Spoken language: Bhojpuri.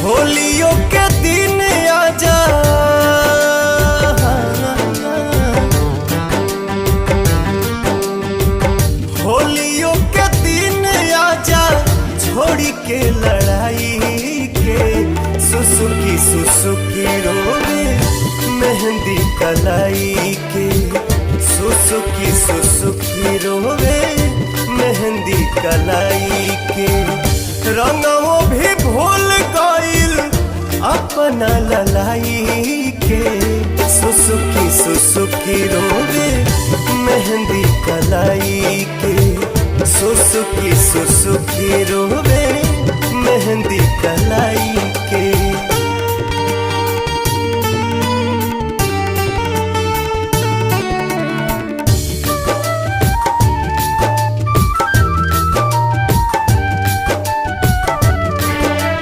होलियों के दिन आजा, होलियों के दिन आजा, छोड़ी के लड़ाई के। सुसुकी सुसुकी रोवे मेहंदी कलाई के, सुसुकी सुसुकी रोवे मेहंदी कलाई के। रंगों भी भूल गइल अपना ललाई के, सुसुकी सुसुकी रोवे मेहंदी कलाई के, सुसुकी सुसुकी रोवे मेहंदी कलाई